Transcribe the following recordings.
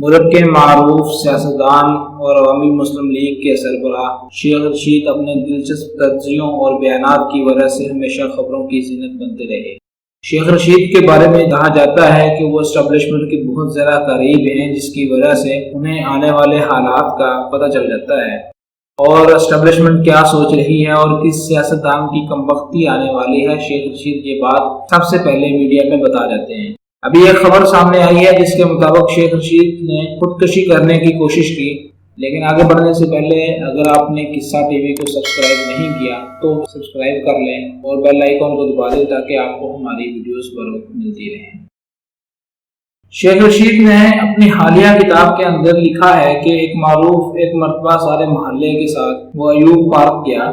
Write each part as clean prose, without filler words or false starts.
ملک کے معروف سیاستدان اور عوامی مسلم لیگ کے سربراہ شیخ رشید اپنے دلچسپ تجزیوں اور بیانات کی وجہ سے ہمیشہ خبروں کی زینت بنتے رہے۔ شیخ رشید کے بارے میں کہا جاتا ہے کہ وہ اسٹیبلشمنٹ کے بہت زیادہ قریب ہیں، جس کی وجہ سے انہیں آنے والے حالات کا پتہ چل جاتا ہے اور اسٹیبلشمنٹ کیا سوچ رہی ہے اور کس سیاستدان کی کمبختی آنے والی ہے۔ شیخ رشید یہ بات سب سے پہلے میڈیا میں بتا جاتے ہیں۔ ابھی ایک خبر سامنے آئی ہے جس کے مطابق شیخ رشید نے خودکشی کرنے کی کوشش کی، لیکن آگے بڑھنے سے پہلے اگر آپ نے قصہ ٹی وی کو سبسکرائب نہیں کیا تو سبسکرائب کر لیں اور بیل آئیکن کو دبا دیں تاکہ آپ کو ہماری ویڈیوز بر وقت ملتی رہیں۔ شیخ رشید نے اپنی حالیہ کتاب کے اندر لکھا ہے کہ ایک مرتبہ سارے محلے کے ساتھ وہ ایوب پارک گیا،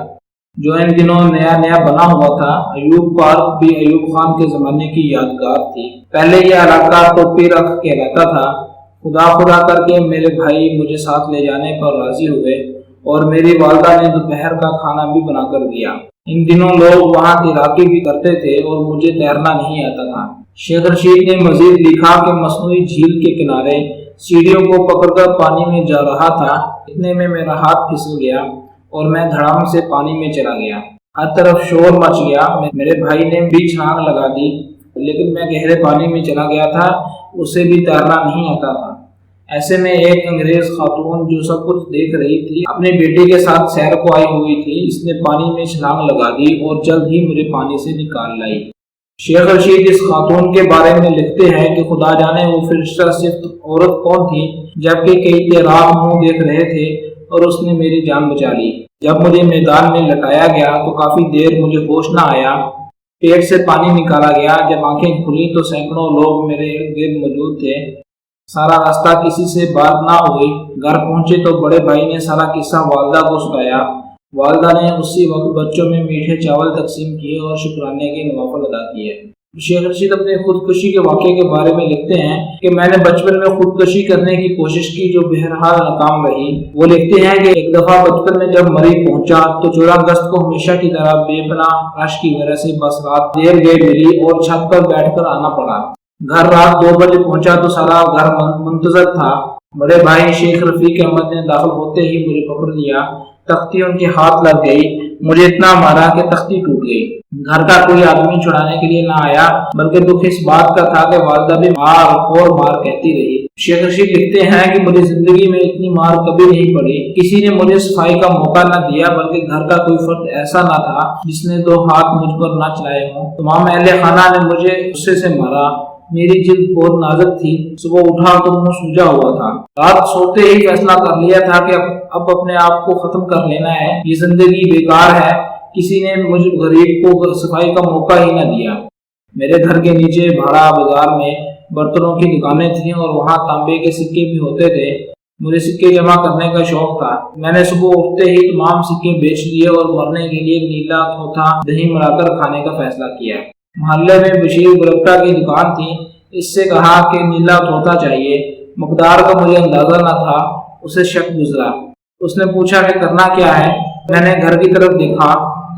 جو ان دنوں نیا بنا ہوا تھا۔ ایوب پارک بھی ایوب خان کے زمانے کی یادگار تھی۔ پہلے یہ علاقہ ٹوپی رکھ کہلاتا تھا۔ خدا کر کے میرے بھائی مجھے ساتھ لے جانے پر راضی ہوئے اور میری والدہ نے دوپہر کا کھانا بھی بنا کر دیا۔ ان دنوں لوگ وہاں تیراکی بھی کرتے تھے اور مجھے تیرنا نہیں آتا تھا۔ شیخ رشید نے مزید لکھا کہ مصنوعی جھیل کے کنارے سیڑھیوں کو پکڑ کر پانی میں جا رہا تھا، اتنے میں میرا ہاتھ پھسل گیا اور میں دھڑام سے پانی میں چلا گیا۔ ہر طرف شور مچ گیا۔ میرے بھائی نے بھی چھلانگ لگا دی، لیکن میں گہرے پانی میں چلا گیا تھا، اسے بھی تیرنا نہیں آتا تھا۔ ایسے میں ایک انگریز خاتون جو سب کچھ دیکھ رہی تھی، اپنے بیٹے کے ساتھ سیر کو آئی ہوئی تھی، اس نے پانی میں چھلانگ لگا دی اور جلد ہی مجھے پانی سے نکال لائی۔ شیخ رشید اس خاتون کے بارے میں لکھتے ہیں کہ خدا جانے وہ فرشتہ صفت عورت کون تھی، جبکہ کئی تیراک منہ دیکھ رہے تھے اور اس نے میری جان بچا لی۔ جب مجھے میدان میں لٹایا گیا تو کافی دیر مجھے ہوش نہ آیا، پیٹ سے پانی نکالا گیا۔ جب آنکھیں کھلی تو سینکڑوں لوگ میرے ارد گرد موجود تھے۔ سارا راستہ کسی سے بات نہ ہوئی۔ گھر پہنچے تو بڑے بھائی نے سارا قصہ والدہ کو سنایا۔ والدہ نے اسی وقت بچوں میں میٹھے چاول تقسیم کیے اور شکرانے کے نوافل ادا کیے۔ شیخ رشید اپنے خودکشی کے واقعے کے بارے میں لکھتے ہیں کہ میں نے بچپن میں خودکشی کرنے کی کوشش کی جو بہرحال ناکام رہی۔ وہ لکھتے ہیں کہ ایک دفعہ بچپن میں جب مریض پہنچا تو 14 اگست کو ہمیشہ کی طرح بے پناہ رش کی وجہ سے بس رات دیر گئے ملی اور چھت پر بیٹھ کر آنا پڑا۔ گھر رات 2 بجے پہنچا تو سارا گھر منتظر تھا۔ بڑے بھائی شیخ رفیق احمد نے داخل ہوتے ہی مجھے پکڑ لیا، تختی ان کے ہاتھ لگ گئی، مجھے اتنا مارا کہ تختی ٹوٹ گئی۔ گھر کا کوئی آدمی چھڑانے کے لیے نہ آیا، بلکہ دکھ اس بات کا تھا کہ والدہ بھی مار کہتی رہی۔ شیخ رشید لکھتے ہیں کہ مجھے زندگی میں اتنی مار کبھی نہیں پڑی، کسی نے مجھے صفائی کا موقع نہ دیا، بلکہ گھر کا کوئی فرد ایسا نہ تھا جس نے 2 ہاتھ مجھ پر نہ چلائے ہوں۔ تمام اہل خانہ نے مجھے غصے سے مارا۔ میری جلد بہت نازک تھی، صبح اٹھا تو منہ سوجا ہوا تھا۔ رات سوتے ہی فیصلہ کر لیا تھا کہ اب اپنے آپ کو ختم کر لینا ہے، یہ زندگی بیکار ہے۔ کسی نے مجھے غریب کو صفائی کا موقع ہی نہ دیا۔ میرے گھر کے نیچے بھاڑا بازار میں برتنوں کی دکانیں تھیں اور وہاں تانبے کے سکے بھی ہوتے تھے۔ مجھے سکے جمع کرنے کا شوق تھا۔ میں نے صبح اٹھتے ہی تمام سکے بیچ دیے اور مرنے کے لیے نیلا تھوتھا دہی ملا کر کھانے کا فیصلہ کیا۔ محلے میں بشیر گلپٹا کی دکان تھی، اس سے کہا کہ نیلا تھوتھا چاہیے۔ مقدار کا مجھے اندازہ نہ تھا، اسے شک گزرا۔ اس نے پوچھا کہ کرنا کیا ہے؟ میں نے گھر کی طرف دیکھا،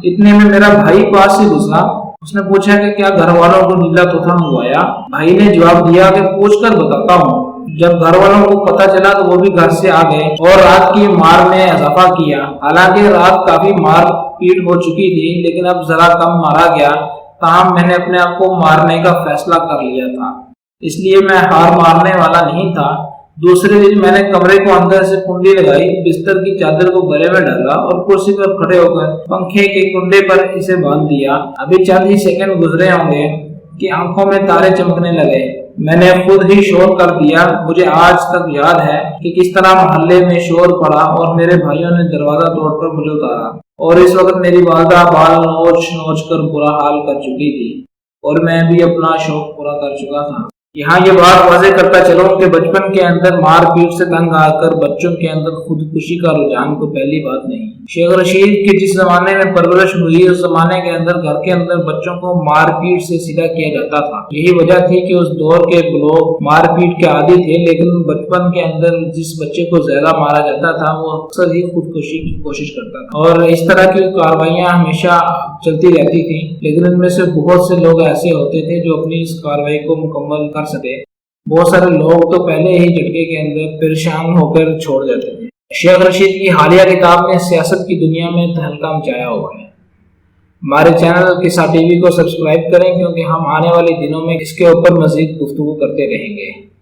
اتنے میں میرا بھائی پاس سے گزرا۔ اس نے پوچھا کہ کیا گھر والوں کو نیلا تھوتھا منگوایا؟ بھائی نے جواب دیا کہ پوچھ کر بتاتا ہوں۔ جب گھر والوں کو پتہ چلا تو وہ بھی گھر سے آ گئے اور رات کی مار میں اضافہ کیا۔ حالانکہ رات کافی مار پیٹ ہو چکی تھی، لیکن اب ذرا کم مارا گیا، تاہم میں نے اپنے آپ کو مارنے کا فیصلہ کر لیا تھا، اس لیے میں ہار مارنے والا نہیں تھا۔ دوسرے دن میں نے کمرے کو اندر سے کنڈی لگائی، بستر کی چادر کو گلے میں ڈالا اور کرسی پر کھڑے ہو کر پنکھے کے کنڈے پر اسے باندھ دیا۔ ابھی چند ہی سیکنڈ گزرے ہوں گے کہ آنکھوں میں تارے چمکنے لگے۔ میں نے خود ہی شور کر دیا۔ مجھے آج تک یاد ہے کہ کس طرح محلے میں شور پڑا اور میرے بھائیوں نے دروازہ توڑ کر مجھے اتارا، اور اس وقت میری والدہ بال نوچ کر برا حال کر چکی تھی اور میں بھی اپنا شوق پورا کر چکا تھا۔ یہاں یہ بات واضح کرتا چلوں کہ بچپن کے اندر مار پیٹ سے تنگ آ کر بچوں کے اندر خودکشی کا رجحان کوئی پہلی بات نہیں۔ شیخ رشید کی جس زمانے میں پرورش ہوئی، اس زمانے کے اندر گھر کے اندر بچوں کو مار پیٹ سے سیدھا کیا جاتا تھا۔ یہی وجہ تھی کہ اس دور کے لوگ مار پیٹ کے عادی تھے، لیکن بچپن کے اندر جس بچے کو زیادہ مارا جاتا تھا وہ اکثر ہی خودکشی کی کوشش کرتا تھا، اور اس طرح کی کارروائیاں ہمیشہ چلتی رہتی تھیں، لیکن ان میں سے بہت سے لوگ ایسے ہوتے تھے جو اپنی اس کارروائی کو مکمل کر سکے۔ بہت سارے لوگ تو پہلے ہی جھٹکے کے اندر پریشان ہو کر چھوڑ دیتے ہیں۔ شیخ رشید کی حالیہ کتاب نے سیاست کی دنیا میں تہلکہ مچایا ہوا ہے۔ ہمارے چینل قصہ ٹی وی کو سبسکرائب کریں، کیونکہ ہم آنے والے دنوں میں اس کے اوپر مزید گفتگو کرتے رہیں گے۔